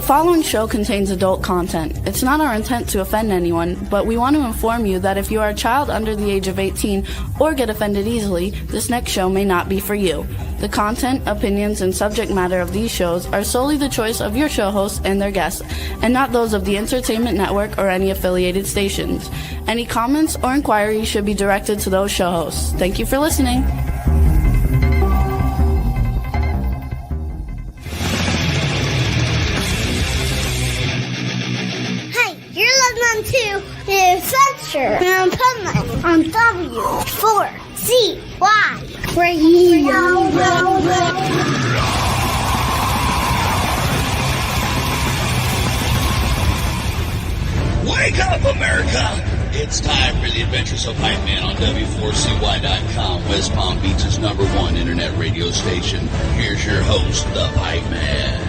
The following show contains adult content. It's not our intent to offend anyone, but we want to inform you that if you are a child under the age of 18 or get offended easily, this next show may not be for you. The content, opinions, and subject matter of these shows are solely the choice of your show hosts and their guests, and not those of the Entertainment Network or any affiliated stations. Any comments or inquiries should be directed to those show hosts. Thank you for listening. To the Adventures of Pipeman on W4CY Radio. Wake up, America! It's time for the Adventures of Pipeman on W4CY.com, West Palm Beach's #1 internet radio station. Here's your host, the Pipeman.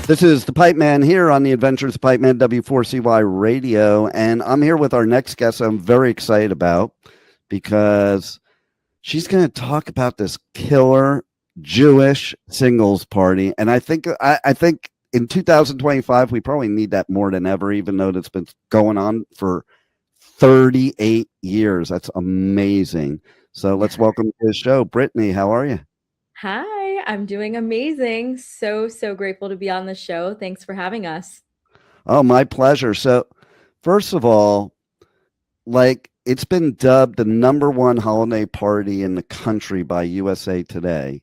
This is the Pipeman here on the Adventures of Pipeman W4CY Radio, and I'm here with our next guest I'm very excited about because she's going to talk about this killer Jewish singles party, and I think in 2025 we probably need that more than ever, even though it's been going on for 38 years. That's amazing. So let's welcome to the show, Brittany. How are you? Hi, I'm doing amazing. So grateful to be on the show. Thanks for having us. Oh, my pleasure. So, first of all, it's been dubbed the #1 holiday party in the country by USA Today.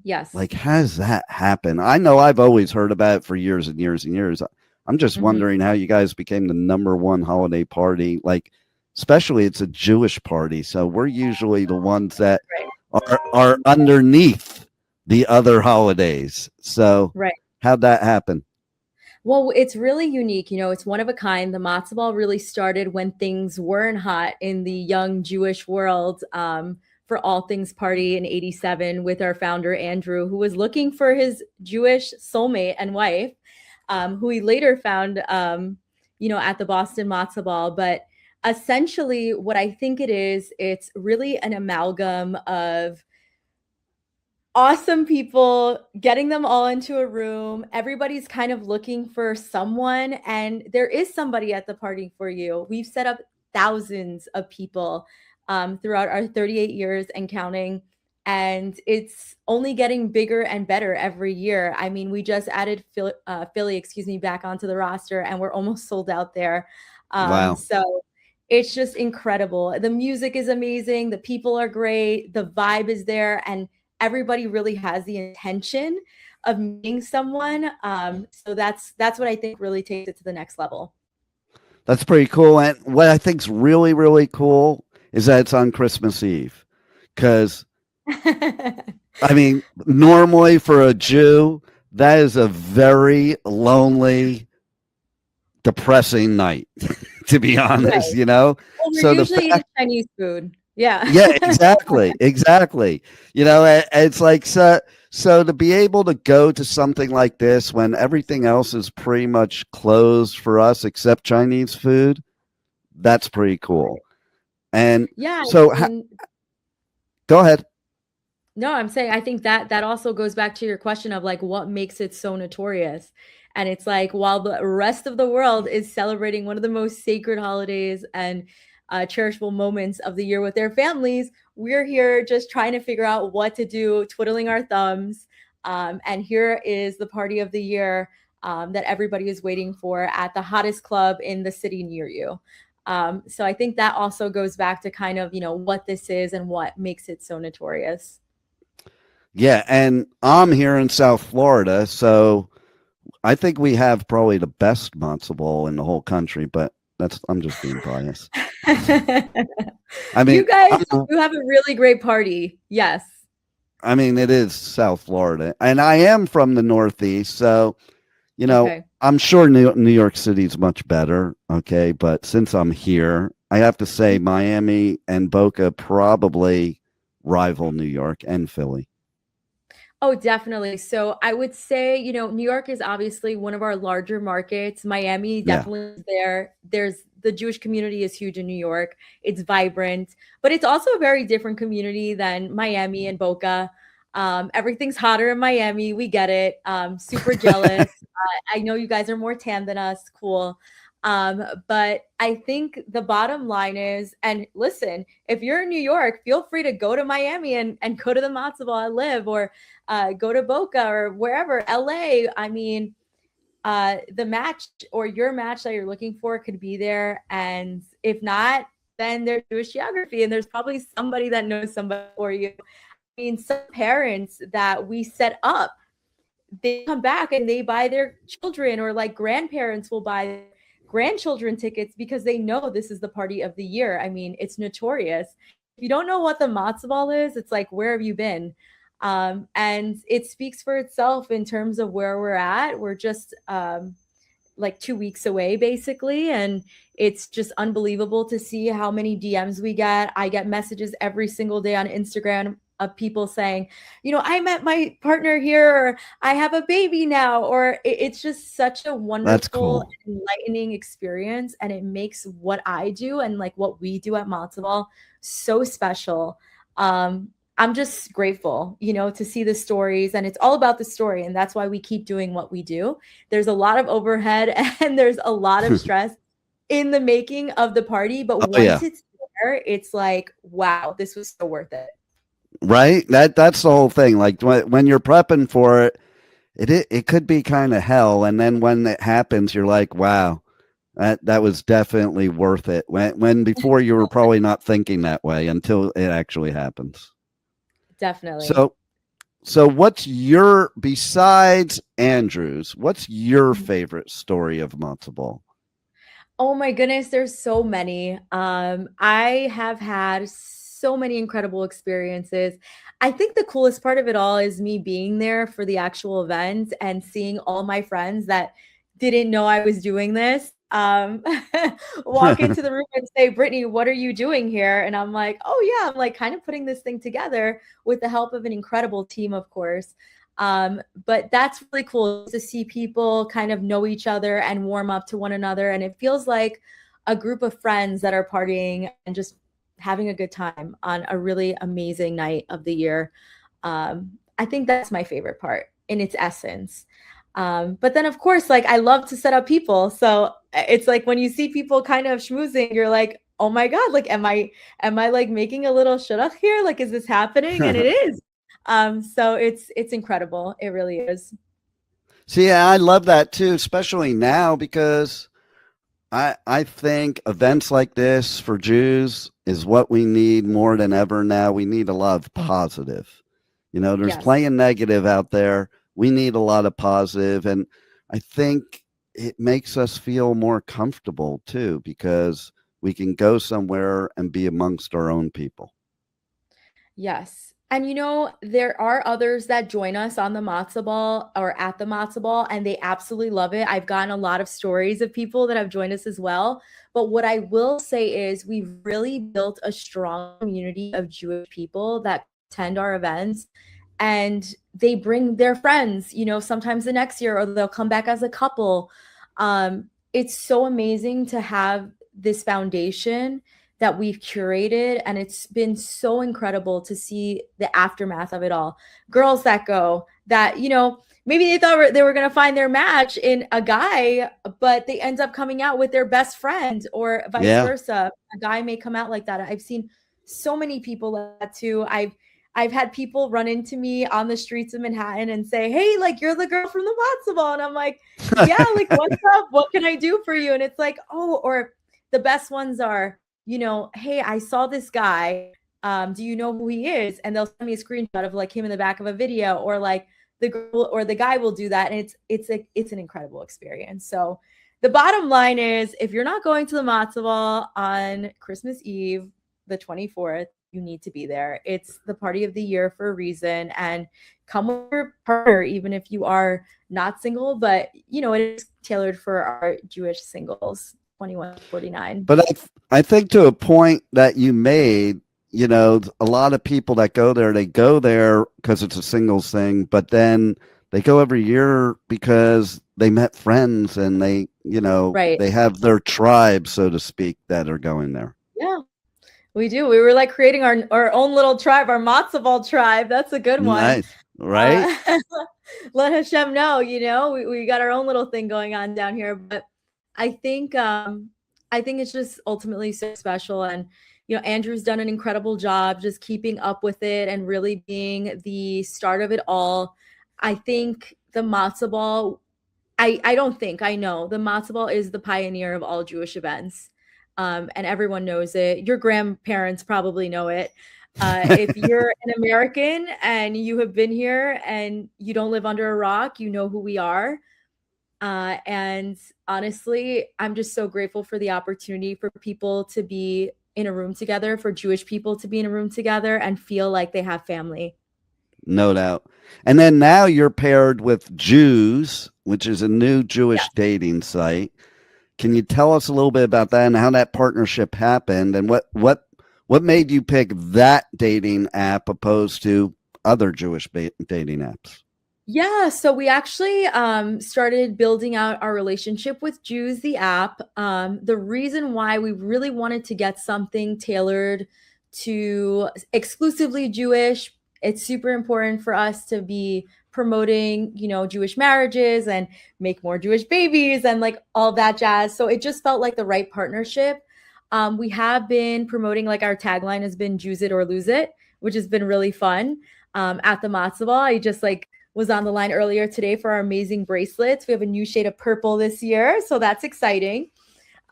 Yes. How does that happen? I know I've always heard about it for years and years and years. I'm just wondering how you guys became the #1 holiday party. Especially it's a Jewish party. So we're usually the ones that are underneath the other holidays. So how'd that happen? Well, it's really unique. It's one of a kind. The MATZOBALL really started when things weren't hot in the young Jewish world for All Things Party in '87 with our founder, Andrew, who was looking for his Jewish soulmate and wife, who he later found, at the Boston MATZOBALL. But essentially what I think it's really an amalgam of awesome people, getting them all into a room. Everybody's kind of looking for someone, and there is somebody at the party for you. We've set up thousands of people throughout our 38 years and counting, and it's only getting bigger and better every year. I mean, we just added Philly, back onto the roster, and we're almost sold out there. Wow. So it's just incredible. The music is amazing. The people are great. The vibe is there, and everybody really has the intention of meeting someone. So that's what I think really takes it to the next level. That's pretty cool. And what I think's really, really cool is that it's on Christmas Eve. Because, I mean, normally for a Jew, that is a very lonely, depressing night, to be honest, Well, we're so usually eating Chinese food. Yeah. Yeah, exactly. It's like, so to be able to go to something like this when everything else is pretty much closed for us except Chinese food, that's pretty cool. And yeah, so go ahead. No, I'm saying, I think that also goes back to your question of what makes it so notorious. And it's while the rest of the world is celebrating one of the most sacred holidays and cherishable moments of the year with their families, we're here just trying to figure out what to do, twiddling our thumbs. And here is the party of the year that everybody is waiting for at the hottest club in the city near you. So I think that also goes back to kind of, what this is and what makes it so notorious. Yeah. And I'm here in South Florida, so I think we have probably the best matzo ball in the whole country, but I'm just being biased. I mean, you guys you have a really great party. Yes. I mean, it is South Florida, and I am from the Northeast, so I'm sure New York City is much better. Okay, but since I'm here, I have to say Miami and Boca probably rival New York and Philly. Oh, definitely. So I would say, New York is obviously one of our larger markets. Miami Yeah. definitely is there. There's the Jewish community is huge in New York. It's vibrant, but it's also a very different community than Miami and Boca. Everything's hotter in Miami. We get it. Super jealous. I know you guys are more tan than us. Cool. But I think the bottom line is, and listen, if you're in New York, feel free to go to Miami and go to the Matzo Ball I live, or go to Boca or wherever, LA. I mean, the match or your match that you're looking for could be there. And if not, then there's Jewish geography, and there's probably somebody that knows somebody for you. I mean, some parents that we set up, they come back and they buy their children, or like grandparents will buy grandchildren tickets because they know this is the party of the year. I mean, it's notorious. If you don't know what the matzo ball is, it's like, where have you been? And it speaks for itself in terms of where we're at. We're just like 2 weeks away, basically. And it's just unbelievable to see how many DMs we get. I get messages every single day on Instagram of people saying, I met my partner here, or I have a baby now, or it's just such a That's wonderful, cool. enlightening experience. And it makes what I do and like what we do at Matzo Ball so special. I'm just grateful, to see the stories, and it's all about the story. And that's why we keep doing what we do. There's a lot of overhead and there's a lot of stress in the making of the party. But Oh yeah. once it's there, it's like, wow, this was so worth it. Right. That's the whole thing. Like when you're prepping for it, it could be kind of hell, and then when it happens, you're like, wow, that was definitely worth it. When before you were probably not thinking that way until it actually happens. Definitely. So what's your, besides Andrew's, what's your favorite story of matzo ball? Oh my goodness, there's so many. I have had so many incredible experiences. I think the coolest part of it all is me being there for the actual event and seeing all my friends that didn't know I was doing this walk into the room and say, Brittany, what are you doing here? And I'm like, oh yeah, I'm like kind of putting this thing together with the help of an incredible team, of course. But that's really cool to see people kind of know each other and warm up to one another. And it feels like a group of friends that are partying and just having a good time on a really amazing night of the year. I think that's my favorite part in its essence. But then of course, like I love to set up people. So it's like when you see people kind of schmoozing, you're like, oh my God, like, am I like making a little shidduch here? Like, is this happening? And it is. So it's incredible. It really is. See, I love that too, especially now, because I think events like this for Jews is what we need more than ever now. We need a lot of positive. There's Yes. plenty of negative out there. We need a lot of positive, and I think it makes us feel more comfortable too, because we can go somewhere and be amongst our own people. Yes. And there are others that join us on the matzo ball or at the matzo ball, and they absolutely love it. I've gotten a lot of stories of people that have joined us as well. But what I will say is we've really built a strong community of Jewish people that attend our events, and they bring their friends, sometimes the next year, or they'll come back as a couple. It's so amazing to have this foundation that we've curated, and it's been so incredible to see the aftermath of it all. Girls that go that, maybe they thought they were going to find their match in a guy, but they end up coming out with their best friend, or vice versa. A guy may come out like that. I've seen so many people like that too. I've had people run into me on the streets of Manhattan and say, hey, like, you're the girl from the matzo ball. And I'm like, yeah, like, what's up? What can I do for you? And it's like, oh, or the best ones are, hey, I saw this guy. Do you know who he is? And they'll send me a screenshot of like him in the back of a video, or like the girl or the guy will do that. And it's an incredible experience. So the bottom line is, if you're not going to the matzo ball on Christmas Eve, the 24th, you need to be there. It's the party of the year for a reason, and come with your partner, even if you are not single, but it is tailored for our Jewish singles, 21 to 49. But I think to a point that you made, you know, a lot of people that go there, they go there because it's a singles thing, but then they go every year because they met friends and they, you know, Right. they have their tribe, so to speak, that are going there. Yeah, we do. We were like creating our own little tribe, our MATZOBALL tribe. That's a good one. Nice, right? Let Hashem know, you know, we got our own little thing going on down here. But I think it's just ultimately so special. And, you know, Andrew's done an incredible job just keeping up with it and really being the start of it all. I think the MATZOBALL, I don't think, I know the MATZOBALL is the pioneer of all Jewish events. And everyone knows it. Your grandparents probably know it. If you're an American and you have been here and you don't live under a rock, you know who we are. And honestly, I'm just so grateful for the opportunity for people to be in a room together, for Jewish people to be in a room together and feel like they have family. No doubt. And then now you're paired with Jewzz, which is a new Jewish dating site. Can you tell us a little bit about that and how that partnership happened and what made you pick that dating app opposed to other Jewish dating apps? Yeah, so we actually started building out our relationship with Jewzz, the app. The reason why we really wanted to get something tailored to exclusively Jewish, it's super important for us to be promoting, you know, Jewish marriages and make more Jewish babies and like all that jazz. So it just felt like the right partnership. We have been promoting, like our tagline has been Jewzz it or lose it, which has been really fun. At the MATZOBALL, I just like was on the line earlier today for our amazing bracelets. We have a new shade of purple this year, so that's exciting.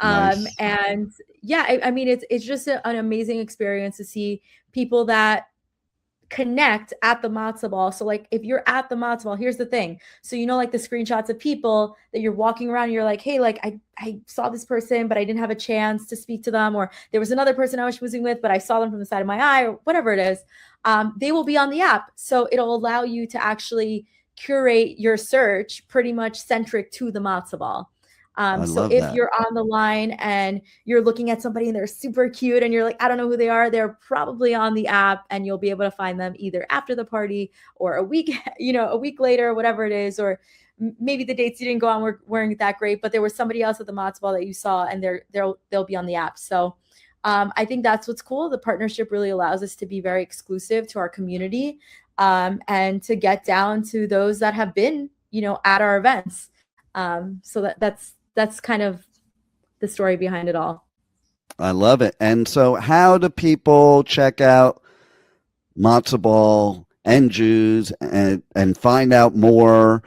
Nice. And yeah, I mean, it's just an amazing experience to see people that connect at the MATZOBALL. So like if you're at the MATZOBALL, here's the thing. So, you know, like the screenshots of people that you're walking around and you're like, hey, like I saw this person, but I didn't have a chance to speak to them. Or there was another person I was schmoozing with, but I saw them from the side of my eye or whatever it is. They will be on the app. So it'll allow you to actually curate your search pretty much centric to the MATZOBALL. So if you're on the line and you're looking at somebody and they're super cute and you're like, I don't know who they are, they're probably on the app and you'll be able to find them either after the party or a week, you know, a week later, whatever it is, or maybe the dates you didn't go on weren't that great, but there was somebody else at the MATZOBALL that you saw and they'll be on the app. So I think that's what's cool. The partnership really allows us to be very exclusive to our community and to get down to those that have been, you know, at our events. So that's kind of the story behind it all. I love it. And so how do people check out MATZOBALL and Jewzz and find out more?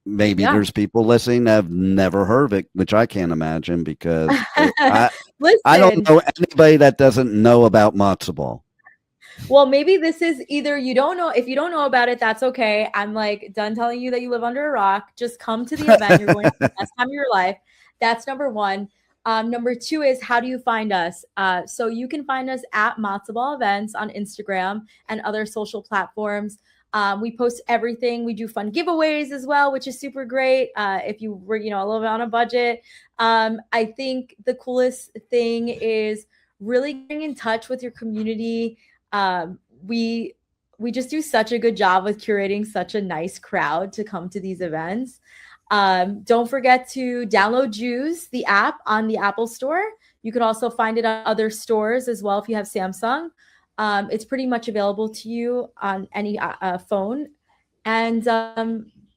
Maybe there's people listening that have never heard of it, which I can't imagine because I don't know anybody that doesn't know about MATZOBALL. Well, maybe this is either you don't know. If you don't know about it, that's okay. I'm like done telling you that you live under a rock. Just come to the event. You're going to have the best time of your life. That's number one. Number two is, how do you find us? So you can find us at MATZOBALL Events on Instagram and other social platforms. We post everything. We do fun giveaways as well, which is super great. If you were, you know, a little bit on a budget. I think the coolest thing is really getting in touch with your community. We just do such a good job with curating such a nice crowd to come to these events. Don't forget to download Jewzz, the app, on the Apple Store. You could also find it on other stores as well if you have Samsung. It's pretty much available to you on any phone. And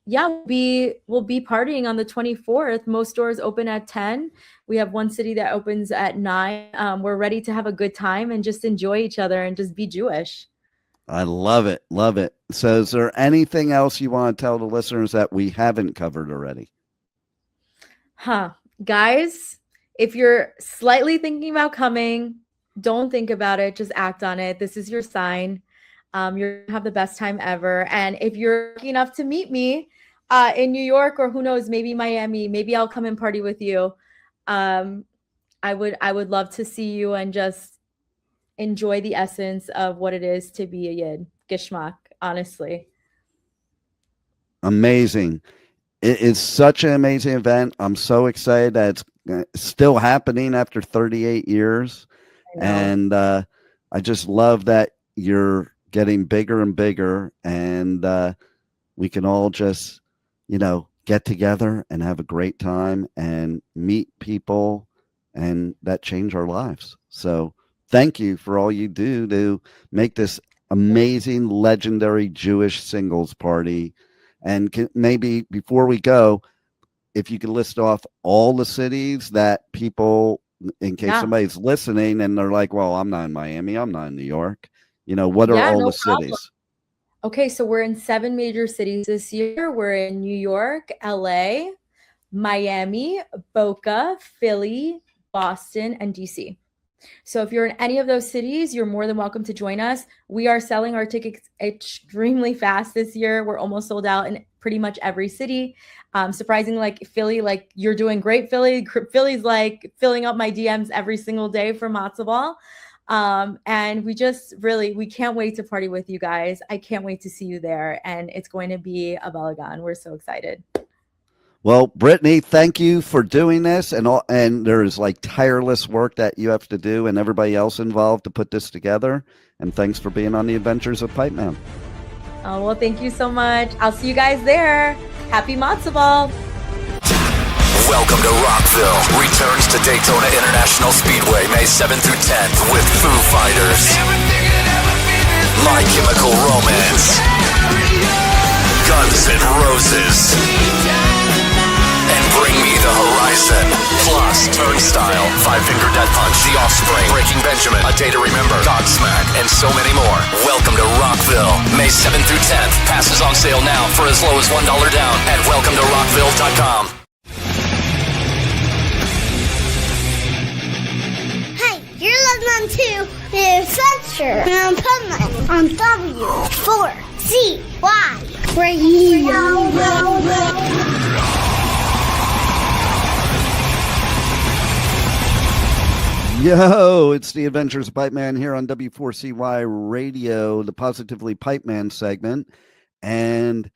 yeah, we'll be partying on the 24th. Most stores open at 10. We have one city that opens at 9. We're ready to have a good time and just enjoy each other and just be Jewish. I love it. Love it. So is there anything else you want to tell the listeners that we haven't covered already? Guys, if you're slightly thinking about coming, don't think about it. Just act on it. This is your sign. You're going to have the best time ever. And if you're lucky enough to meet me in New York, or who knows, maybe Miami, maybe I'll come and party with you. I would love to see you and just enjoy the essence of what it is to be a Yid. Geschmack, honestly. Amazing. It is such an amazing event. I'm so excited that it's still happening after 38 years. And I just love that you're getting bigger and bigger, and we can all just, get together and have a great time and meet people and that change our lives. So thank you for all you do to make this amazing, legendary Jewish singles party. And maybe before we go, if you could list off all the cities that people, in case somebody's listening and they're like, well, I'm not in Miami, I'm not in New York, what are all the cities? Okay, so we're in 7 major cities this year. We're in New York, LA, Miami, Boca, Philly, Boston, and DC. So if you're in any of those cities, you're more than welcome to join us. We are selling our tickets extremely fast this year. We're almost sold out in pretty much every city. Surprisingly, like Philly, like you're doing great, Philly. Philly's like filling up my DMs every single day for MATZOBALL. And we can't wait to party with you guys. I can't wait to see you there. And it's going to be a balagan. We're so excited. Well, Brittany, thank you for doing this, and there's like tireless work that you have to do and everybody else involved to put this together. And thanks for being on the Adventures of Pipeman. Oh, well, thank you so much. I'll see you guys there. Happy MATZOBALL. Welcome to Rockville. Returns to Daytona International Speedway May 7th through 10th with Foo Fighters, My Chemical Romance, Guns N' Roses, and Bring Me the Horizon. Plus, Turnstile, Five Finger Death Punch, The Offspring, Breaking Benjamin, A Day to Remember, Godsmack, and so many more. Welcome to Rockville, May 7th through 10th. Passes on sale now for as low as $1 down at welcometorockville.com. Hey, you're listening to The Adventures of Pipeman on W4CY Radio. Yo, it's the Adventures of Pipeman here on W4CY Radio, the Positively Pipeman segment. And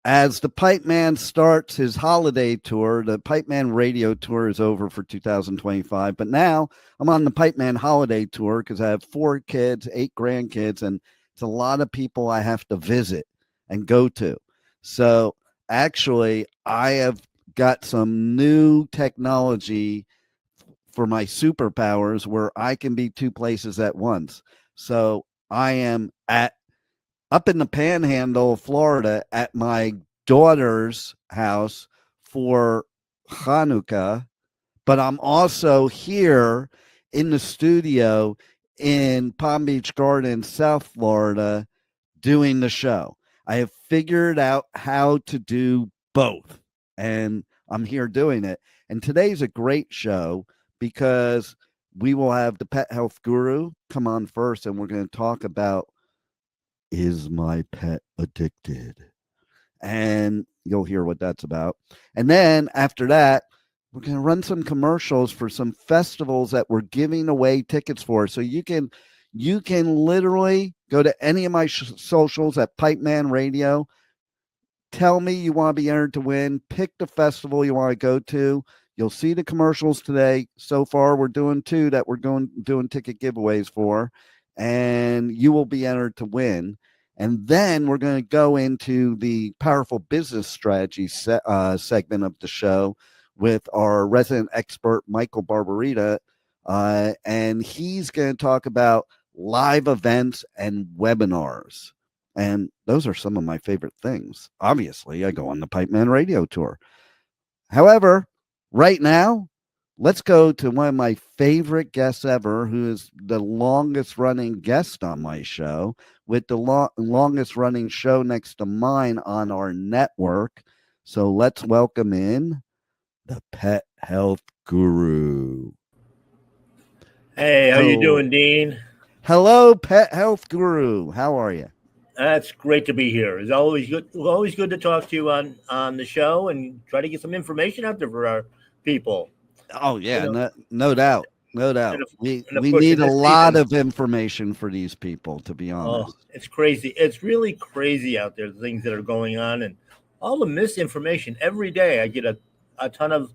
as the Pipeman starts his holiday tour, the Pipeman radio tour is over for 2025. But now I'm on the Pipeman holiday tour because I have 4 kids, 8 grandkids, and it's a lot of people I have to visit and go to. So actually, I have got some new technology for my superpowers where I can be 2 places at once. So I am up in the Panhandle of Florida at my daughter's house for Hanukkah, but I'm also here in the studio in Palm Beach Gardens, South Florida, doing the show. I have figured out how to do both, and I'm here doing it. And today's a great show because we will have the pet health guru come on first, and we're going to talk about, is my pet addicted? And you'll hear what that's about. And then after that, we're going to run some commercials for some festivals that we're giving away tickets for. So you can literally go to any of my socials at Pipeman Radio. Tell me you want to be entered to win. Pick the festival you want to go to. You'll see the commercials today. So far, we're doing 2 that we're doing ticket giveaways for, and you will be entered to win. And then we're going to go into the powerful business strategy segment of the show with our resident expert, Michael Barbarita, and he's going to talk about live events and webinars. And those are some of my favorite things. Obviously, I go on the Pipeman radio tour. However, right now, let's go to one of my favorite guests ever, who is the longest running guest on my show, with the longest running show next to mine on our network. So let's welcome in the pet health guru. Hey, how you doing, Dean? Hello, pet health guru. How are you? That's great to be here. It's always good to talk to you on the show and try to get some information out there for our people. Oh yeah, no doubt. We course, need a lot of information for these people, to be honest. Oh, it's crazy. It's really crazy out there, the things that are going on and all the misinformation. Every day I get a ton of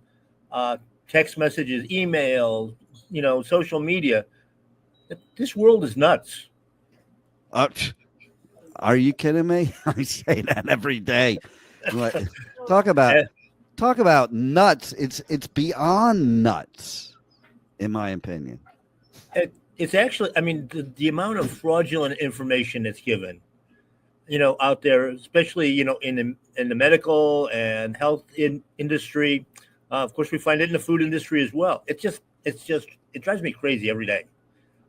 text messages, emails, social media This world is nuts. Are you kidding me? I say that every day. Like, talk about nuts. It's beyond nuts, in my opinion. It's actually, I mean, the amount of fraudulent information that's given, out there, especially, in the medical and health industry. Of course, we find it in the food industry as well. It drives me crazy every day.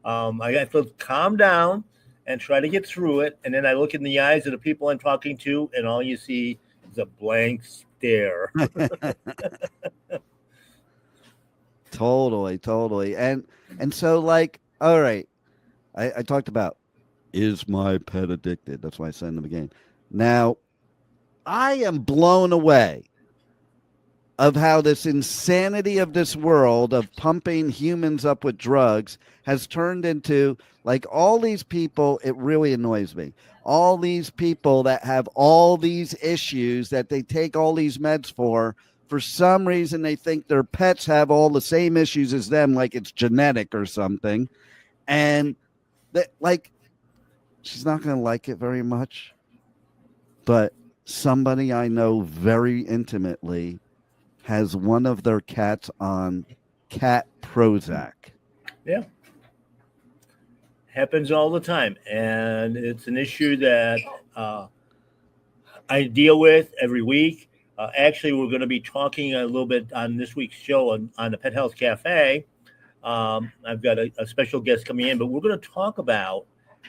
I have to calm down and try to get through it. And then I look in the eyes of the people I'm talking to, and all you see is a blank stare. Totally. And so, like, all right, I talked about, is my pet addicted? That's why I send them again. Now, I am blown away of how this insanity of this world of pumping humans up with drugs has turned into, like, all these people. It really annoys me. All these people that have all these issues that they take all these meds for some reason, they think their pets have all the same issues as them, like it's genetic or something. And that, like, she's not going to like it very much, but somebody I know very intimately has one of their cats on cat Prozac. Yeah. Happens all the time. And it's an issue that I deal with every week. Actually, we're going to be talking a little bit on this week's show on the Pet Health Cafe. I've got a special guest coming in, but we're going to talk about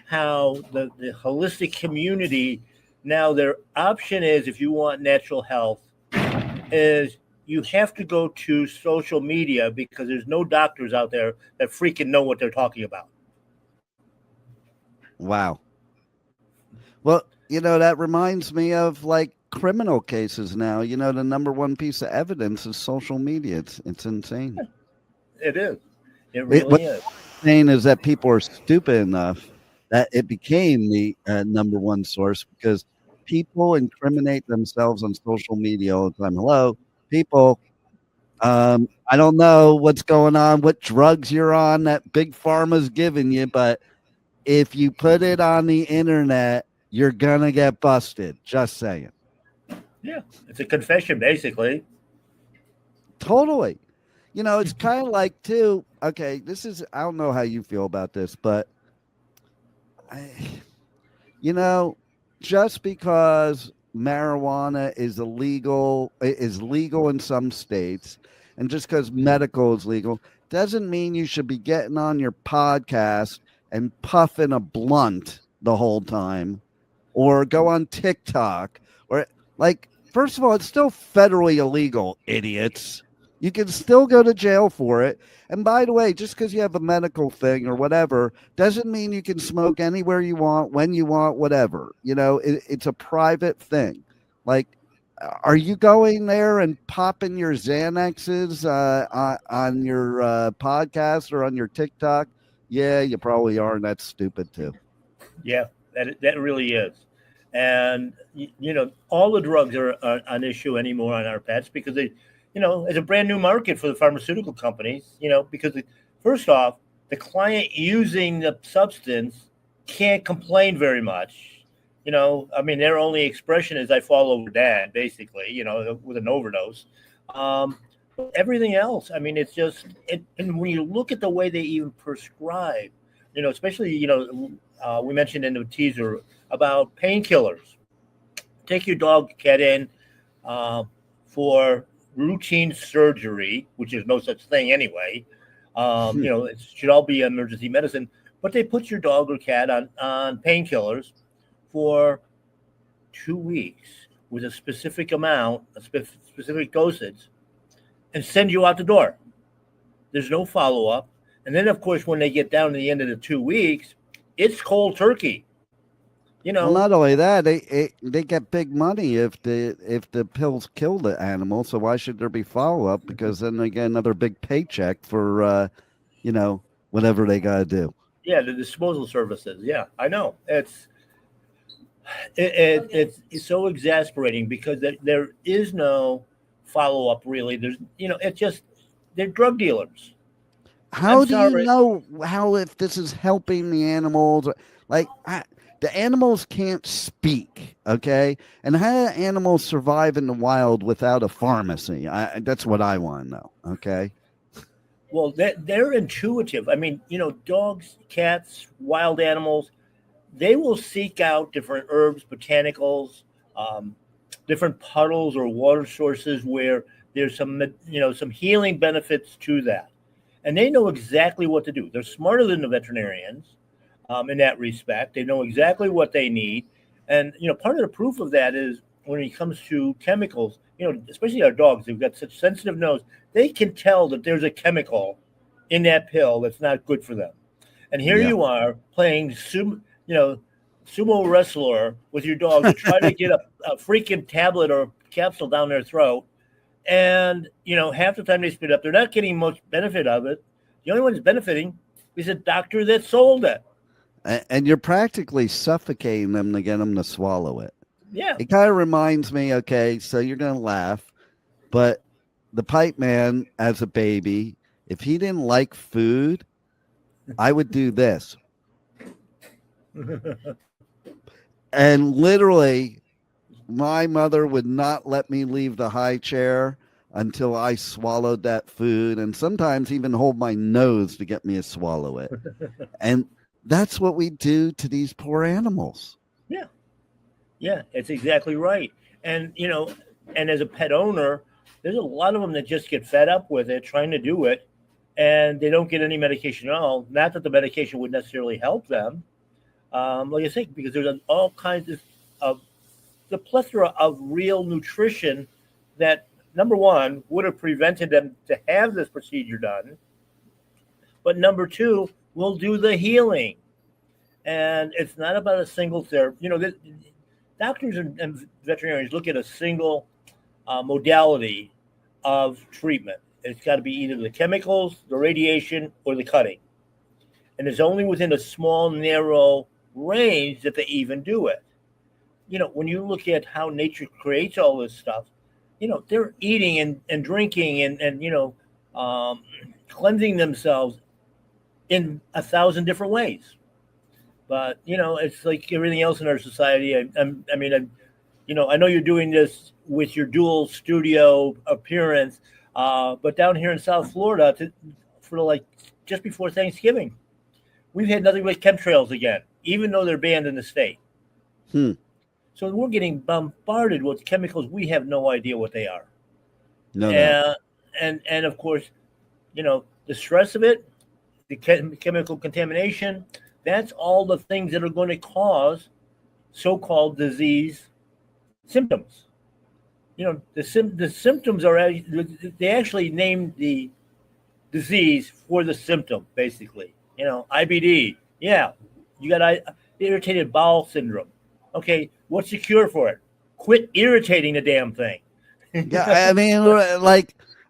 how the holistic community, now their option is, if you want natural health, is you have to go to social media because there's no doctors out there that freaking know what they're talking about. Wow. Well, that reminds me of, like, criminal cases now. The number one piece of evidence is social media. It's insane. It is. It really is. What's insane is that people are stupid enough that it became the number one source, because people incriminate themselves on social media all the time. Hello, people. I don't know what's going on, what drugs you're on that Big Pharma's giving you, but if you put it on the internet, you're going to get busted. Just saying. Yeah, it's a confession, basically. Totally. It's kind of like, too, okay, I don't know how you feel about this, but just because marijuana is legal in some states, and just because medical is legal, doesn't mean you should be getting on your podcast and puffing a blunt the whole time, or go on TikTok, or, like, first of all, it's still federally illegal, idiots. You can still go to jail for it. And by the way, just because you have a medical thing or whatever, doesn't mean you can smoke anywhere you want, when you want, whatever. It's a private thing. Like, are you going there and popping your Xanaxes on your podcast or on your TikTok? Yeah, you probably are, and that's stupid too. Yeah, that really is. And, all the drugs are an issue anymore on our pets because it's a brand new market for the pharmaceutical companies, because first off, the client using the substance can't complain very much. Their only expression is, I fall over dead, basically, with an overdose. Everything else, it's just, and when you look at the way they even prescribe, especially, we mentioned in the teaser about painkillers. Take your dog, cat in for routine surgery, which is no such thing anyway. It should all be emergency medicine, but they put your dog or cat on painkillers for 2 weeks with a specific amount, a specific dosage, and send you out the door. There's no follow-up. And then, of course, when they get down to the end of the 2 weeks, it's cold turkey. Well, not only that, they get big money if the pills kill the animal. So why should there be follow-up? Because then they get another big paycheck for, whatever they got to do. Yeah, the disposal services. Yeah, I know. It's so exasperating because there is no follow-up, really. There's, it's just, they're drug dealers. how do you know how if this is helping the animals? Like, the animals can't speak, okay? And how do animals survive in the wild without a pharmacy? That's what I want to know, okay? Well, they're intuitive. I mean, dogs, cats, wild animals, they will seek out different herbs, botanicals, different puddles or water sources where there's some healing benefits to that. And they know exactly what to do. They're smarter than the veterinarians in that respect. They know exactly what they need. And, part of the proof of that is when it comes to chemicals, especially our dogs, they've got such sensitive nose, they can tell that there's a chemical in that pill that's not good for them. And here you are playing sumo wrestler with your dog to try to get a freaking tablet or capsule down their throat. And, half the time they spit up, they're not getting much benefit of it. The only one that's benefiting is the doctor that sold it. And you're practically suffocating them to get them to swallow it. Yeah. It kind of reminds me, okay, so you're going to laugh, but the pipe man as a baby, if he didn't like food, I would do this. And literally, my mother would not let me leave the high chair until I swallowed that food, and sometimes even hold my nose to get me to swallow it. And that's what we do to these poor animals. Yeah. Yeah, it's exactly right. And, and as a pet owner, there's a lot of them that just get fed up with it, trying to do it, and they don't get any medication at all. Not that the medication would necessarily help them. Like I say, because there's all kinds of the plethora of real nutrition that, number one, would have prevented them to have this procedure done. But number two, will do the healing. And it's not about a single therapy. Doctors and veterinarians look at a single modality of treatment. It's got to be either the chemicals, the radiation, or the cutting. And it's only within a small, narrow range that they even do it. When you look at how nature creates all this stuff, they're eating and drinking and cleansing themselves in 1,000 different ways. But, it's like everything else in our society. I know you're doing this with your dual studio appearance, but down here in South Florida, for just before Thanksgiving, we've had nothing but chemtrails again, even though they're banned in the state. So we're getting bombarded with chemicals. We have no idea what they are. No. And of course, the stress of it, the chemical contamination, that's all the things that are going to cause so-called disease symptoms. The symptoms are, they actually named the disease for the symptom, basically. IBD. Yeah, you got irritated bowel syndrome. Okay, what's the cure for it? Quit irritating the damn thing. Yeah,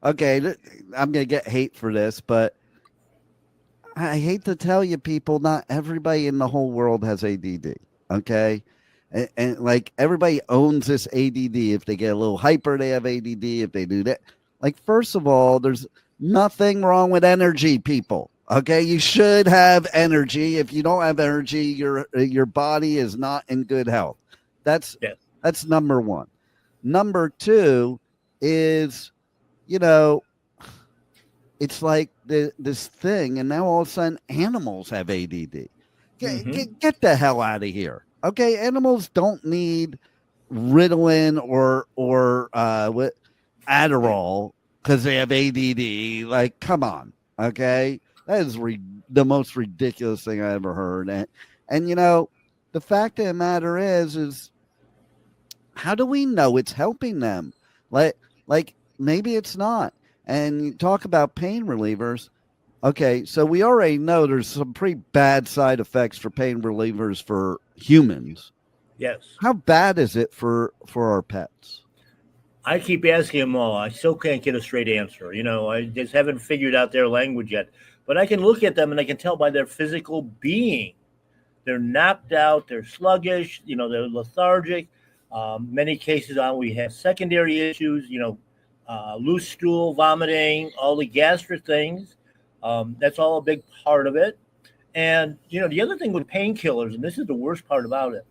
okay, I'm going to get hate for this, but I hate to tell you people, not everybody in the whole world has ADD, okay? And everybody owns this ADD. If they get a little hyper, they have ADD. If they do that, first of all, there's nothing wrong with energy, people. Okay, you should have energy. If you don't have energy, your body is not in good health. That's number one. Number two is, it's like this thing, and now all of a sudden animals have ADD. Get the hell out of here. Okay, animals don't need Ritalin or Adderall because they have ADD. Come on. Okay, that is the most ridiculous thing I ever heard. And the fact of the matter is how do we know it's helping them? Maybe it's not. And you talk about pain relievers. Okay, so we already know there's some pretty bad side effects for pain relievers for humans. Yes. How bad is it for our pets? I keep asking them all. I still can't get a straight answer. I just haven't figured out their language yet. But I can look at them and I can tell by their physical being. They're knocked out. They're sluggish. They're lethargic. Many cases we have secondary issues, loose stool, vomiting, all the gastric things. That's all a big part of it. And, the other thing with painkillers, and this is the worst part about it,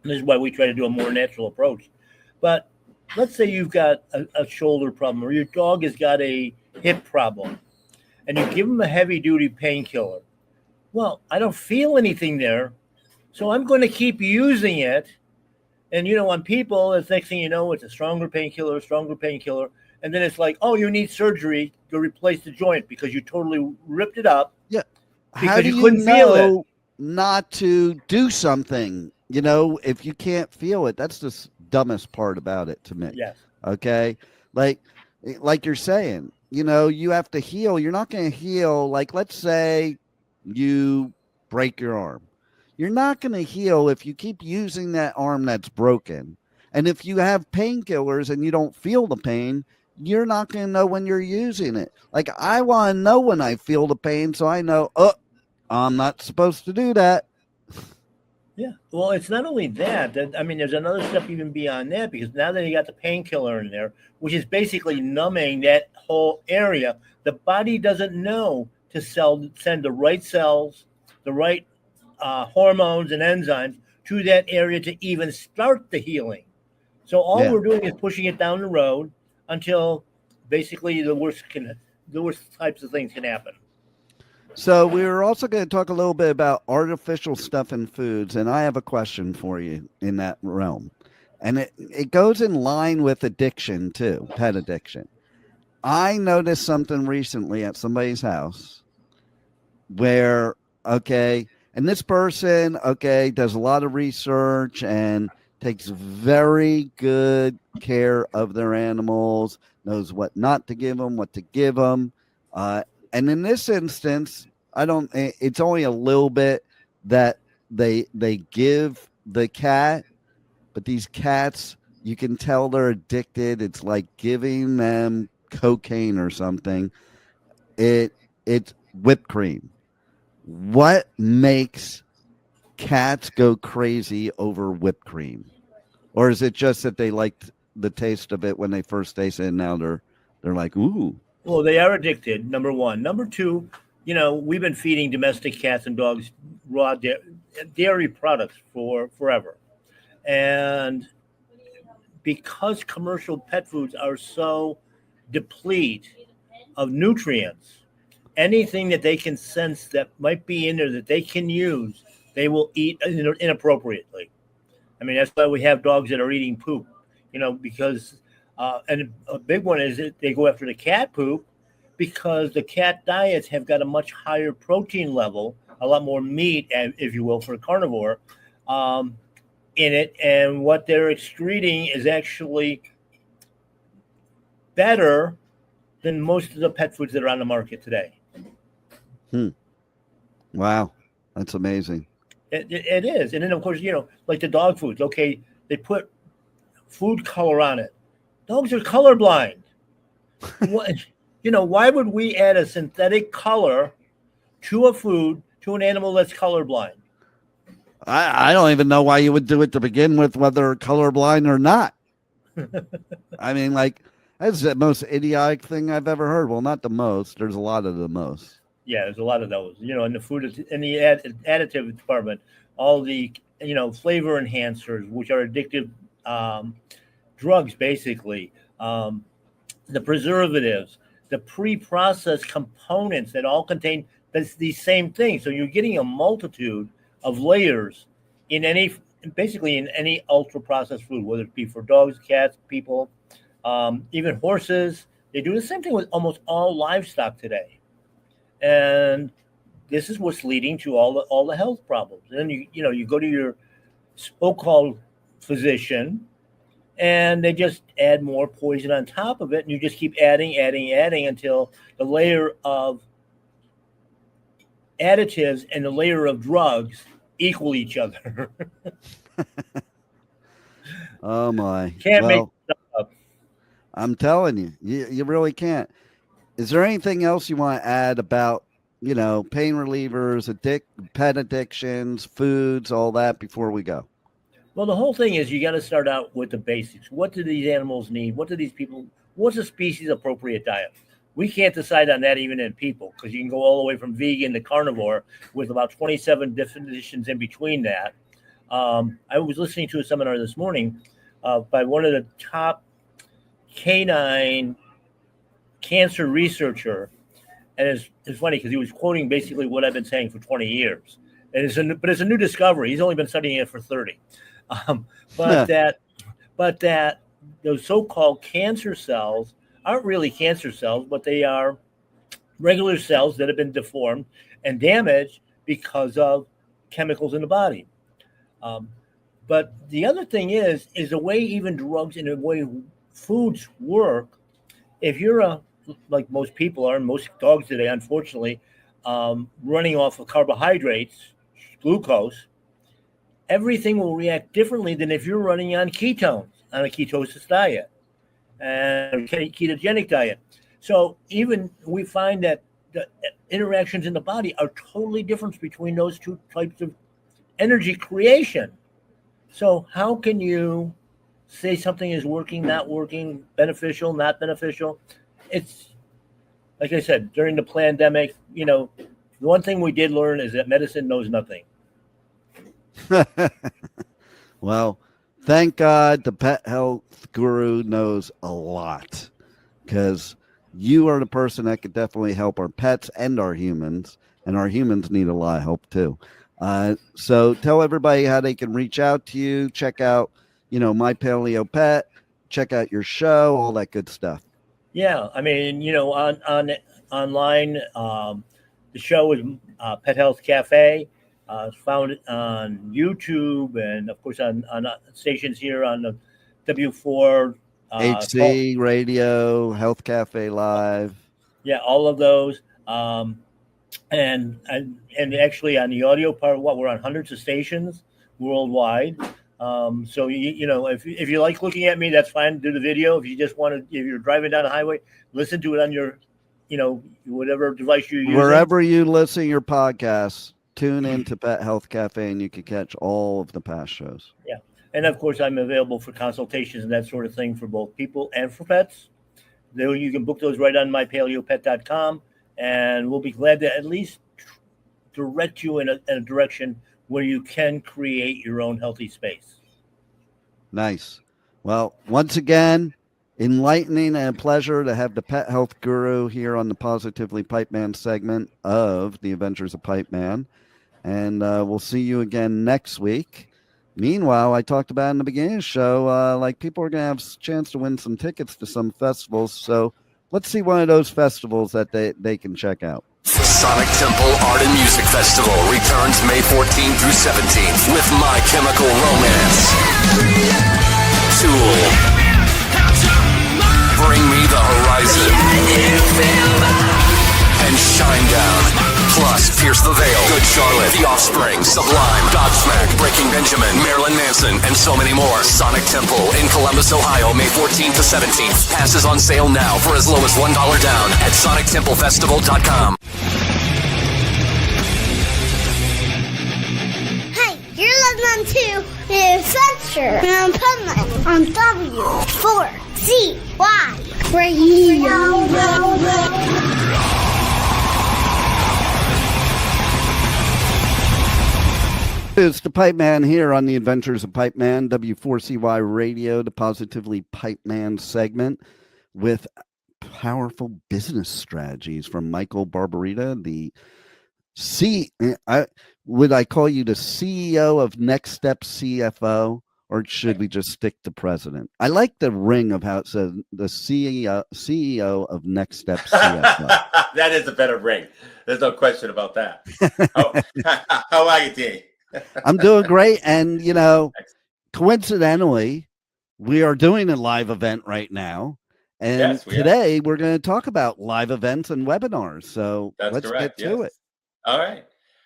and this is why we try to do a more natural approach. But let's say you've got a shoulder problem, or your dog has got a hip problem, and you give them a heavy-duty painkiller. Well, I don't feel anything there, so I'm going to keep using it. And, on people, the next thing you know, it's a stronger painkiller. And then it's like, oh, you need surgery to replace the joint because you totally ripped it up. Yeah. Because How do you couldn't feel it. Not to do something, if you can't feel it? That's the dumbest part about it to me. Yes. Okay. Like you're saying, you have to heal. You're not going to heal. Like, let's say you break your arm. You're not going to heal if you keep using that arm that's broken. And if you have painkillers and you don't feel the pain, you're not going to know when you're using it. Like, I want to know when I feel the pain so I know, I'm not supposed to do that. Yeah. Well, it's not only that. There's another step even beyond that, because now that you got the painkiller in there, which is basically numbing that whole area, the body doesn't know to send the right cells, the right hormones and enzymes to that area to even start the healing. So all we're doing is pushing it down the road until basically the worst types of things can happen. So we were also going to talk a little bit about artificial stuff in foods, and I have a question for you in that realm. And it goes in line with addiction too, pet addiction. I noticed something recently at somebody's house where, and this person, does a lot of research and takes very good care of their animals, knows what not to give them, what to give them. And in this instance, it's only a little bit that they give the cat, but these cats, you can tell they're addicted. It's like giving them cocaine or something. It's whipped cream. What makes cats go crazy over whipped cream? Or is it just that they liked the taste of it when they first tasted it, and now they're like, ooh. Well, they are addicted, number one. Number two, we've been feeding domestic cats and dogs raw dairy products for forever. And because commercial pet foods are so depleted of nutrients, anything that they can sense that might be in there that they can use, they will eat inappropriately. That's why we have dogs that are eating poop, because and a big one is that they go after the cat poop because the cat diets have got a much higher protein level, a lot more meat, if you will, for a carnivore in it. And what they're excreting is actually better than most of the pet foods that are on the market today. Wow. That's amazing. It is. And then, of course, like the dog foods, they put food color on it. Dogs are colorblind. Why would we add a synthetic color to a food, to an animal that's colorblind? I don't even know why you would do it to begin with, whether colorblind or not. That's the most idiotic thing I've ever heard. Well, not the most. There's a lot of the most. Yeah, there's a lot of those. In the food, in the additive department, all the flavor enhancers, which are addictive drugs, basically, the preservatives, the pre-processed components that all contain these same things. So you're getting a multitude of layers in any ultra-processed food, whether it be for dogs, cats, people, even horses. They do the same thing with almost all livestock today. And this is what's leading to all the health problems. And then you go to your so-called physician, and they just add more poison on top of it, and you just keep adding until the layer of additives and the layer of drugs equal each other. Oh my! Can't make stuff up. I'm telling you, you really can't. Is there anything else you want to add about, pain relievers, pet addictions, foods, all that before we go? Well, the whole thing is you got to start out with the basics. What do these animals need? What's a species appropriate diet? We can't decide on that even in people, because you can go all the way from vegan to carnivore with about 27 definitions in between that. I was listening to a seminar this morning by one of the top canine cancer researcher, and it's funny because he was quoting basically what I've been saying for 20 years. And it's a new discovery. He's only been studying it for 30. But that those so-called cancer cells aren't really cancer cells, but they are regular cells that have been deformed and damaged because of chemicals in the body. But the other thing is the way even drugs and the way foods work. If you're like most people are, and most dogs today, unfortunately, running off of carbohydrates, glucose, everything will react differently than if you're running on ketones, on a ketosis diet and a ketogenic diet. So even we find that the interactions in the body are totally different between those two types of energy creation. So how can you say something is working, not working, beneficial, not beneficial? It's like I said, during the pandemic, the one thing we did learn is that medicine knows nothing. Well, thank God the pet health guru knows a lot, because you are the person that could definitely help our pets and our humans, and our humans need a lot of help too. So tell everybody how they can reach out to you, check out, My Paleo Pet, check out your show, all that good stuff. Yeah, I mean, on online, the show is Pet Health Cafe. It's found on YouTube and, of course, on stations here on the W4. HC Radio, Health Cafe Live. Yeah, all of those. And actually on the audio part, we're on hundreds of stations worldwide. So if you like looking at me, that's fine. Do the video. If you just want to, if you're driving down the highway, listen to it on your, whatever device you use. Wherever you listen to your podcasts, tune into Pet Health Cafe, and you can catch all of the past shows. Yeah, and of course, I'm available for consultations and that sort of thing for both people and for pets. You can book those right on mypaleopet.com, and we'll be glad to at least direct you in a direction where you can create your own healthy space. Nice. Well, once again, enlightening and a pleasure to have the pet health guru here on the Positively Pipeman segment of the Adventures of Pipeman. And we'll see you again next week. Meanwhile, I talked about in the beginning of the show, people are going to have a chance to win some tickets to some festivals. So let's see one of those festivals that they can check out. Sonic Temple Art and Music Festival returns May 14th through 17th with My Chemical Romance, Tool, Bring Me the Horizon, and Shinedown. Plus, Pierce the Veil, Good Charlotte, The Offspring, Sublime, Godsmack, Breaking Benjamin, Marilyn Manson, and so many more. Sonic Temple in Columbus, Ohio, May 14th to 17th. Passes on sale now for as low as $1 down at sonictemplefestival.com. Hey, you're listening to The Adventures of Pipeman on W4CY Radio. It's the Pipeman here on the Adventures of Pipeman, W4CY Radio, the Positively Pipeman segment with powerful business strategies from Michael Barbarita, would I call you the CEO of Next Step CFO, or should we just stick to president? I like the ring of how it says the CEO of Next Step CFO. That is a better ring. There's no question about that. How are you, Dee? I'm doing great. And, coincidentally, we are doing a live event right now. And yes, today we're going to talk about live events and webinars. So let's get to it. All right.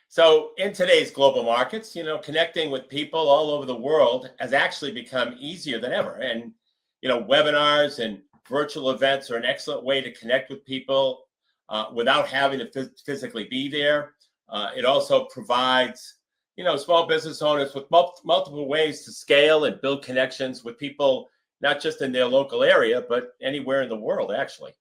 So in today's global markets, connecting with people all over the world has actually become easier than ever. And, webinars and virtual events are an excellent way to connect with people without having to physically be there. It also provides small business owners with multiple ways to scale and build connections with people, not just in their local area, but anywhere in the world, actually.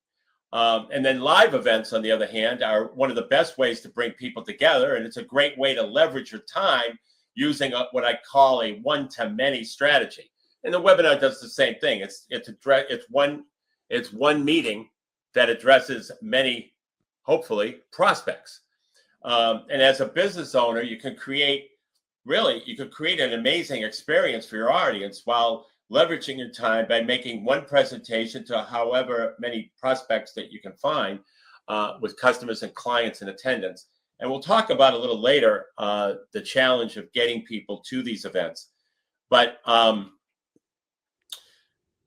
And then live events, on the other hand, are one of the best ways to bring people together. And it's a great way to leverage your time using what I call a one-to-many strategy. And the webinar does the same thing. It's one meeting that addresses many, hopefully, prospects. And as a business owner, you can create an amazing experience for your audience while leveraging your time by making one presentation to however many prospects that you can find with customers and clients in attendance. And we'll talk about a little later the challenge of getting people to these events. But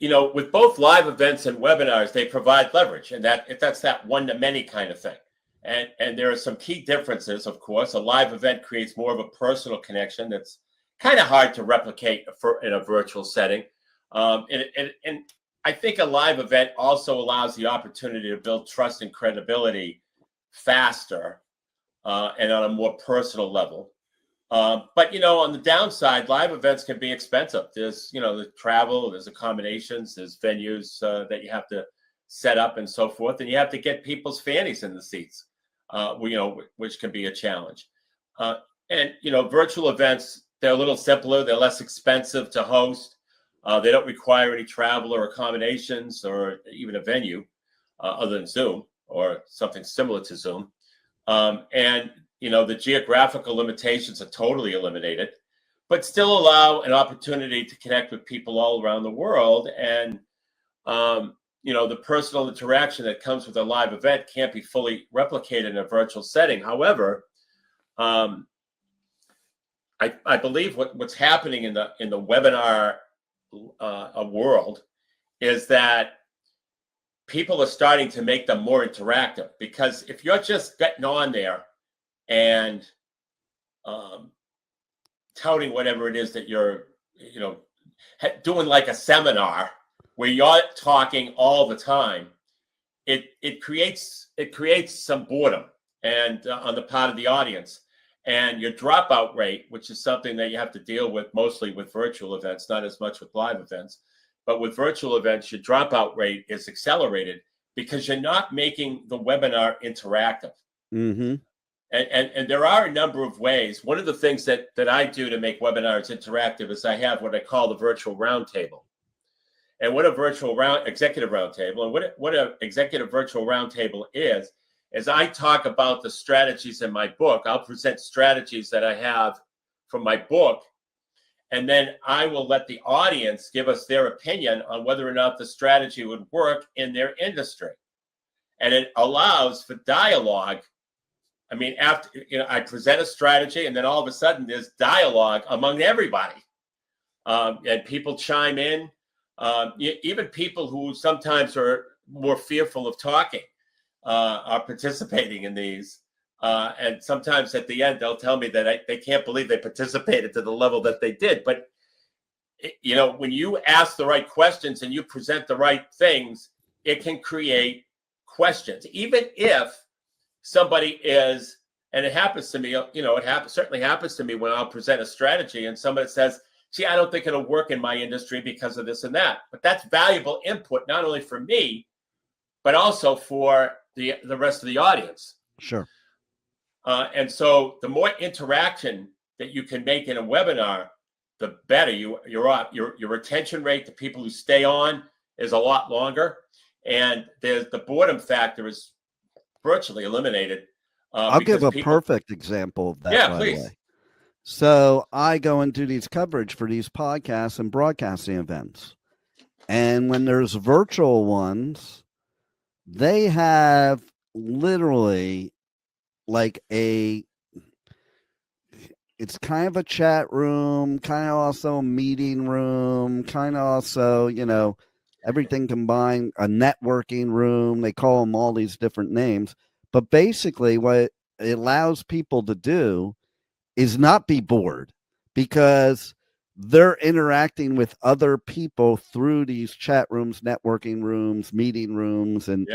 with both live events and webinars, they provide leverage, and that's that one-to-many kind of thing. And there are some key differences, of course. A live event creates more of a personal connection that's kind of hard to replicate in a virtual setting. And I think a live event also allows the opportunity to build trust and credibility faster and on a more personal level. But on the downside, live events can be expensive. There's the travel, there's accommodations, there's venues that you have to set up and so forth, and you have to get people's fannies in the seats, which can be a challenge. And virtual events, they're a little simpler, they're less expensive to host. They don't require any travel or accommodations or even a venue other than Zoom or something similar to Zoom. And the geographical limitations are totally eliminated, but still allow an opportunity to connect with people all around the world. And, the personal interaction that comes with a live event can't be fully replicated in a virtual setting. However, I believe what's happening in the webinar world is that people are starting to make them more interactive, because if you're just getting on there and touting whatever it is that you're doing, like a seminar where you're talking all the time, it creates some boredom and on the part of the audience. And your dropout rate, which is something that you have to deal with mostly with virtual events, not as much with live events, but with virtual events, your dropout rate is accelerated because you're not making the webinar interactive. Mm-hmm. And there are a number of ways. One of the things that I do to make webinars interactive is I have what I call the virtual roundtable. And what a executive roundtable, and what an executive virtual roundtable is I talk about the strategies in my book. I'll present strategies that I have from my book, and then I will let the audience give us their opinion on whether or not the strategy would work in their industry. And it allows for dialogue. I mean, after I present a strategy, and then all of a sudden there's dialogue among everybody, and people chime in. Even people who sometimes are more fearful of talking are participating in these. And sometimes at the end, they'll tell me that they can't believe they participated to the level that they did. But, when you ask the right questions and you present the right things, it can create questions. Even if somebody is, and it happens to me, certainly happens to me when I'll present a strategy and somebody says, gee, I don't think it'll work in my industry because of this and that. But that's valuable input, not only for me, but also for the rest of the audience. Sure. And so the more interaction that you can make in a webinar, the better your retention rate, the people who stay on, is a lot longer. And the boredom factor is virtually eliminated. I'll give a perfect example of that. Yeah, by please. The way. So I go and do these coverage for these podcasts and broadcasting events. And when there's virtual ones, they have literally like it's kind of a chat room, kind of also a meeting room, kind of also, everything combined, a networking room. They call them all these different names. But basically what it allows people to do is not be bored, because they're interacting with other people through these chat rooms, networking rooms, meeting rooms, and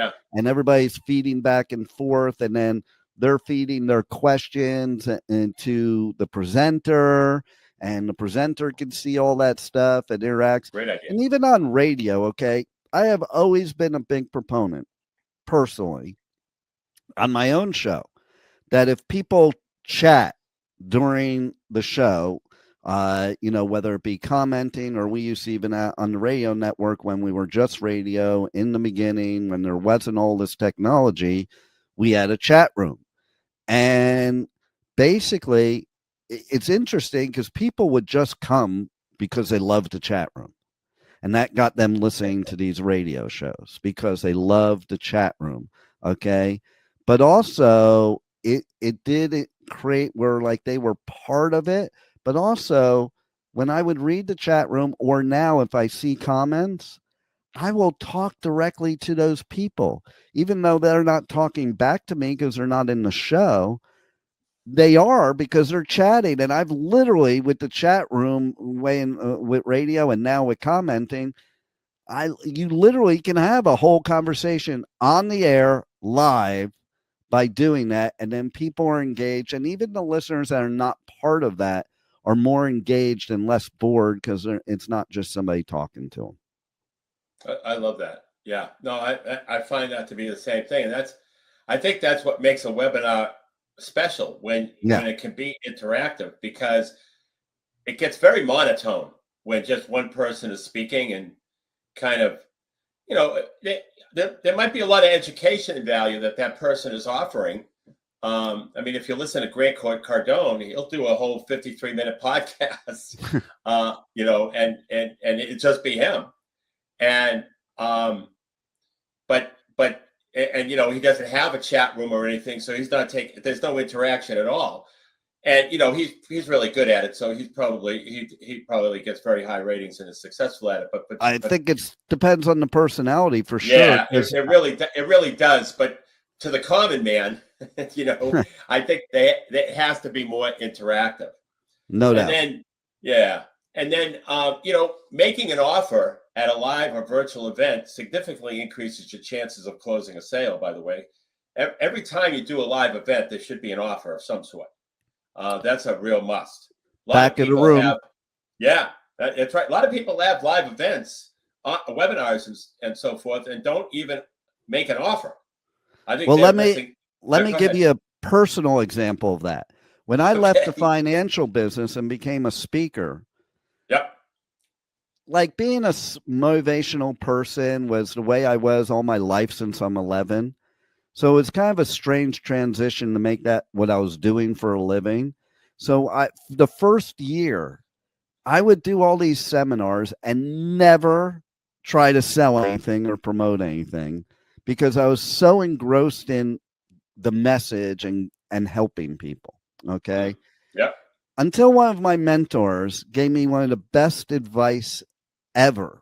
everybody's feeding back and forth, and then they're feeding their questions into the presenter, and the presenter can see all that stuff and interacts. Great idea. And even on radio, okay, I have always been a big proponent personally on my own show that if people chat during the show, whether it be commenting or we used to even on the radio network when we were just radio in the beginning, when there wasn't all this technology, we had a chat room. And basically, it's interesting because people would just come because they loved the chat room. And that got them listening to these radio shows because they loved the chat room. Okay. But also, it did create where like they were part of it. But also, when I would read the chat room, or now if I see comments, I will talk directly to those people, even though they're not talking back to me because they're not in the show. They are because they're chatting. And I've literally, with the chat room, with radio and now with commenting, you literally can have a whole conversation on the air live by doing that. And then people are engaged. And even the listeners that are not part of that are more engaged and less bored because it's not just somebody talking to them. I love that. Yeah, no, I find that to be the same thing. And I think that's what makes a webinar special when it can be interactive, because it gets very monotone when just one person is speaking and kind of, there might be a lot of education value that person is offering. I mean, if you listen to Grant Cardone, he'll do a whole 53-minute podcast, and it just be him. And, he doesn't have a chat room or anything. So he's not there's no interaction at all. And, he's really good at it. So he probably gets very high ratings and is successful at it. But I think it depends on the personality for sure. Yeah, it really does. But to the common man, I think that has to be more interactive. No doubt. And then, making an offer at a live or virtual event significantly increases your chances of closing a sale, by the way. Every time you do a live event, there should be an offer of some sort. That's a real must. Back in the room. That's right. A lot of people have live events, webinars and so forth, and don't even make an offer. I think. Well, let me give you a personal example of that. When I left the financial business and became a speaker, like being a motivational person was the way I was all my life since I'm 11. So it's kind of a strange transition to make that what I was doing for a living. So the first year, I would do all these seminars and never try to sell anything or promote anything because I was so engrossed in the message and helping people. Okay. Yeah. Until one of my mentors gave me one of the best advice ever,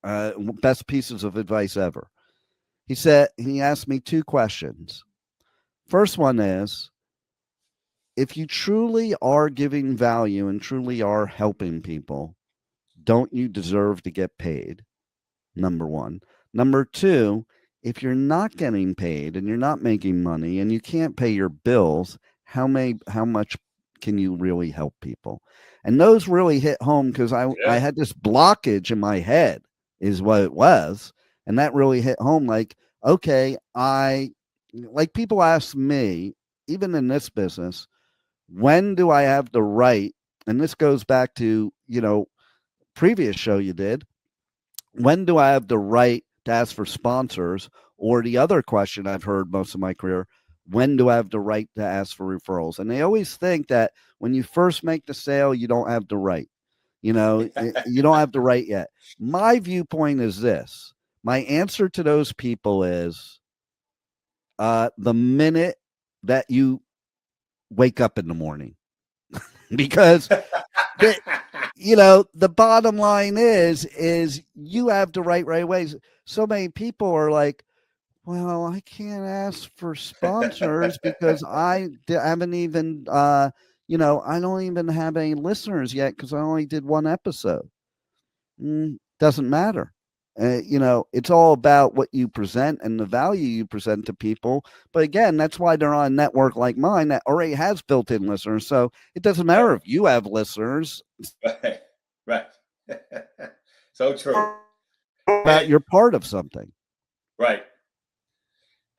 best pieces of advice ever. He asked me two questions. First one is, if you truly are giving value and truly are helping people, don't you deserve to get paid? Number one. Number two, if you're not getting paid and you're not making money and you can't pay your bills, how much can you really help people? And those really hit home because I had this blockage in my head is what it was. And that really hit home. Like, okay, people ask me, even in this business, when do I have the right? And this goes back to, previous show you did. When do I have the right to ask for sponsors? Or the other question I've heard most of my career, when do I have the right to ask for referrals? And they always think that when you first make the sale, you don't have the right. You don't have the right yet. My viewpoint is this. My answer to those people is the minute that you wake up in the morning. Because the bottom line is you have the right away. So many people are like, well, I can't ask for sponsors because I haven't even, I don't even have any listeners yet because I only did one episode. Doesn't matter. It's all about what you present and the value you present to people. But again, that's why they're on a network like mine that already has built-in listeners. So it doesn't matter if you have listeners. Right. So true. But you're part of something. Right.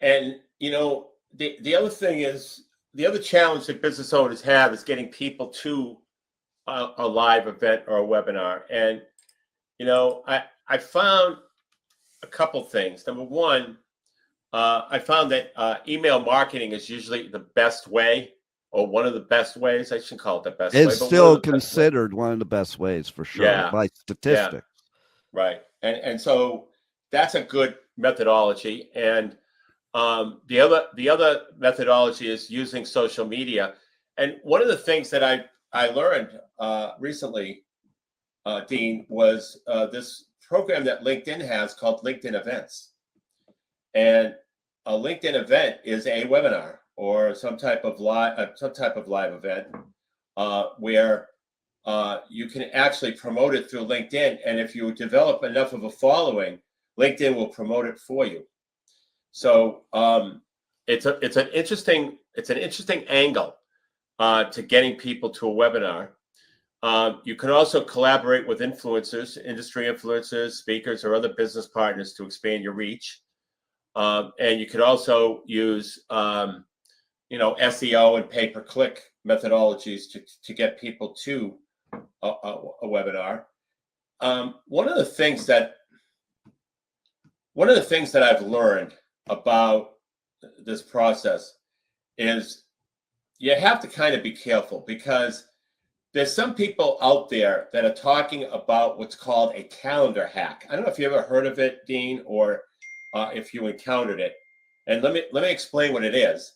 And the other thing is, the other challenge that business owners have is getting people to a live event or a webinar. And I found a couple things. Number one, I found that email marketing is usually the best way, or one of the best ways. I shouldn't call it the best way. It's still considered one of the best ways for sure, by statistics. Yeah, right. And so that's a good methodology. And the other methodology is using social media. And one of the things that I learned recently, Dean, was this program that LinkedIn has called LinkedIn Events. And a LinkedIn event is a webinar or some type of live event where you can actually promote it through LinkedIn. And if you develop enough of a following, LinkedIn will promote it for you. So it's an interesting angle to getting people to a webinar. You can also collaborate with influencers, industry influencers, speakers, or other business partners to expand your reach. And you could also use SEO and pay-per-click methodologies to get people to a webinar. One of the things that I've learned about this process is you have to kind of be careful, because there's some people out there that are talking about what's called a calendar hack. I don't know if you ever heard of it, Dean, or if you encountered it. And let me explain what it is.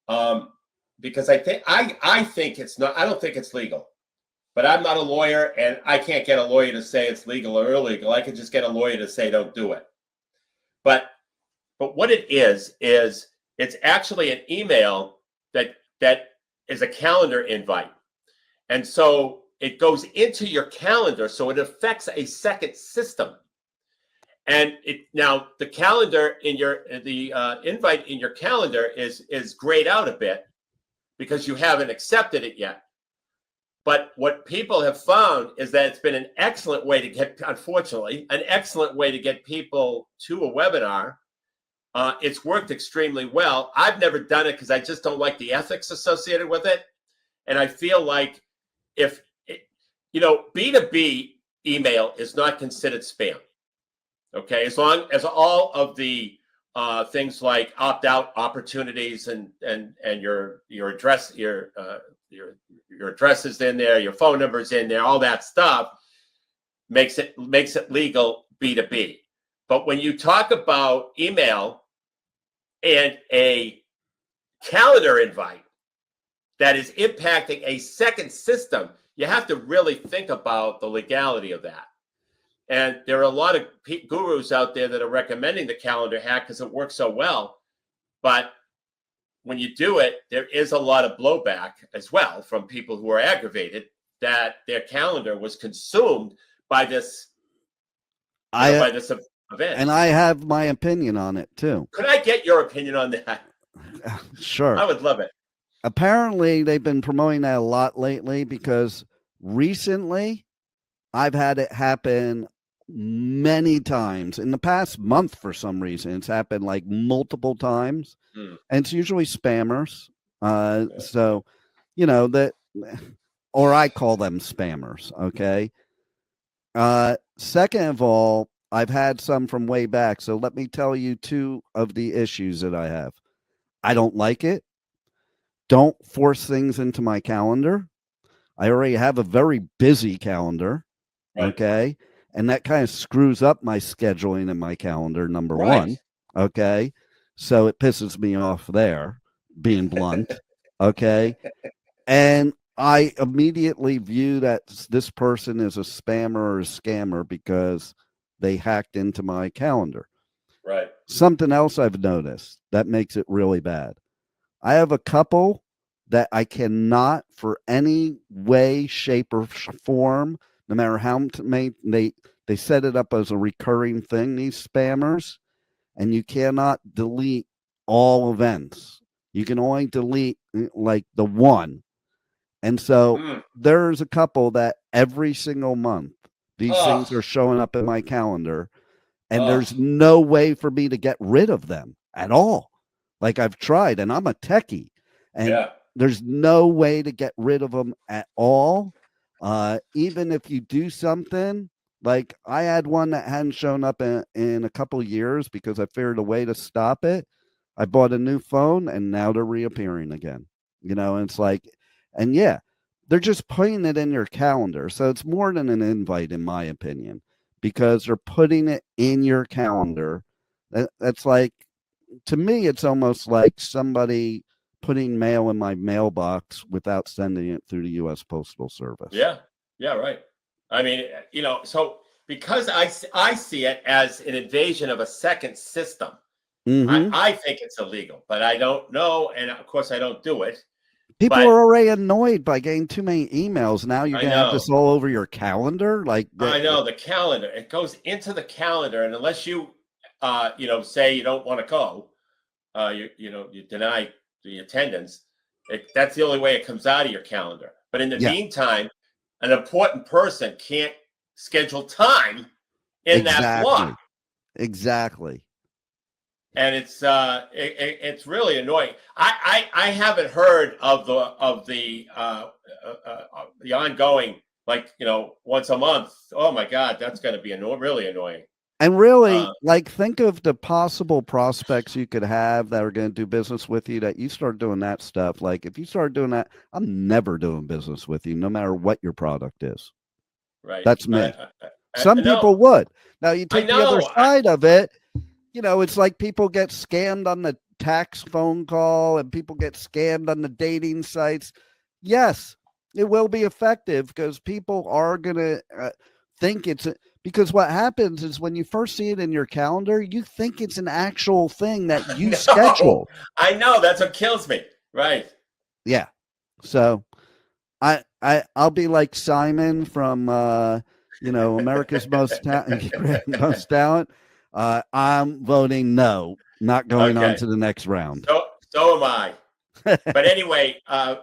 Because I think it's not. I don't think it's legal. But I'm not a lawyer, and I can't get a lawyer to say it's legal or illegal. I can just get a lawyer to say don't do it. But what it is it's actually an email that is a calendar invite. And so it goes into your calendar, so it affects a second system. And now the calendar the invite in your calendar is grayed out a bit because you haven't accepted it yet. But what people have found is that it's been an excellent way to get people to a webinar. It's worked extremely well. I've never done it because I just don't like the ethics associated with it. And I feel like B2B email is not considered spam. Okay, as long as all of the things like opt-out opportunities and your address, your address is in there, your phone number is in there, all that stuff makes it legal B2B. But when you talk about email and a calendar invite that is impacting a second system, you have to really think about the legality of that. And there are a lot of gurus out there that are recommending the calendar hack because it works so well. But when you do it, there is a lot of blowback as well from people who are aggravated that their calendar was consumed by this event. And I have my opinion on it too. Could I get your opinion on that? Sure. I would love it. Apparently, they've been promoting that a lot lately because recently I've had it happen many times. In the past month, for some reason, it's happened like multiple times. And it's usually spammers. So, or I call them spammers. Okay. Second of all, I've had some from way back. So let me tell you two of the issues that I have. I don't like it. Don't force things into my calendar. I already have a very busy calendar. Right. Okay. And that kind of screws up my scheduling in my calendar, number one. Okay. So it pisses me off there, being blunt. Okay. And I immediately view that this person is a spammer or a scammer because they hacked into my calendar. Right. Something else I've noticed that makes it really bad. I have a couple that I cannot, for any way, shape, or form, no matter how they set it up as a recurring thing, these spammers, and you cannot delete all events. You can only delete like the one. And so there's a couple that every single month, these things are showing up in my calendar, and there's no way for me to get rid of them. at all. Like I've tried, and I'm a techie, and Yeah. there's no way to get rid of them at all. Even if you do something, like I had one that hadn't shown up in a couple of years because I figured a way to stop it. I bought a new phone, and now they're reappearing again. And it's like, and yeah, they're just putting it in your calendar. So it's more than an invite, in my opinion, because they're putting it in your calendar. That's like, to me, it's almost like somebody putting mail in my mailbox without sending it through the U.S. Postal Service. Yeah. Yeah. Right. I mean, so because I see it as an invasion of a second system, I think it's illegal, but I don't know. And of course, I don't do it. People are already annoyed by getting too many emails. Now you're going to have this all over your calendar. I know the calendar. It goes into the calendar. And unless you, say you don't want to go, you deny the attendance. That's the only way it comes out of your calendar. But in the meantime, an important person can't schedule time in that block. Exactly. And it's really annoying. I haven't heard of the ongoing, once a month. Oh my God, that's going to be really annoying. And really, think of the possible prospects you could have that are going to do business with you, that you start doing that stuff. Like if you start doing that, I'm never doing business with you, no matter what your product is. Right. That's me. Some people would. Now you take the other side of it. It's like people get scammed on the tax phone call and people get scammed on the dating sites. Yes, it will be effective because people are going to think because what happens is when you first see it in your calendar, you think it's an actual thing that you schedule. I know. That's what kills me. Right. Yeah. So I'll be like Simon from, America's Most Talent. I'm voting no, not going on to the next round. So am I. But anyway,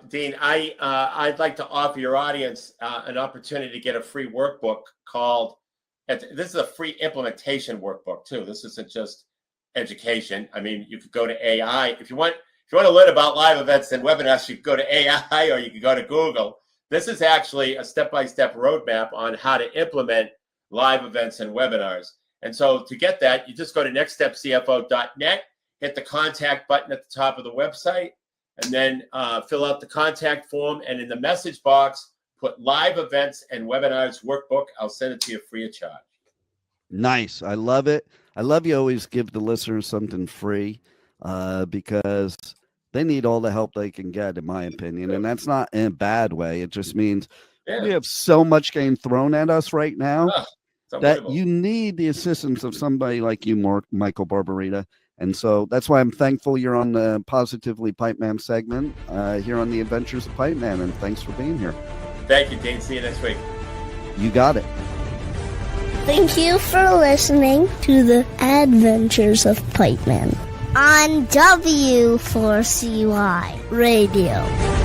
Dean, I'd like to offer your audience an opportunity to get a free workbook called. This is a free implementation workbook too. This isn't just education. I mean, you could go to AI if you want. If you want to learn about live events and webinars, you can go to AI or you can go to Google. This is actually a step-by-step roadmap on how to implement live events and webinars. And so to get that, you just go to nextstepcfo.net, hit the contact button at the top of the website, and then fill out the contact form. And in the message box, put live events and webinars workbook. I'll send it to you free of charge. Nice. I love it. I love you always give the listeners something free because they need all the help they can get, in my opinion. And that's not in a bad way. It just means we have so much getting thrown at us right now that you need the assistance of somebody like you, Michael Barbarita. And so that's why I'm thankful you're on the Positively Pipeman segment here on the Adventures of Pipeman. And thanks for being here. Thank you, Dean. See you next week. You got it. Thank you for listening to the Adventures of Pipeman on W4CY Radio.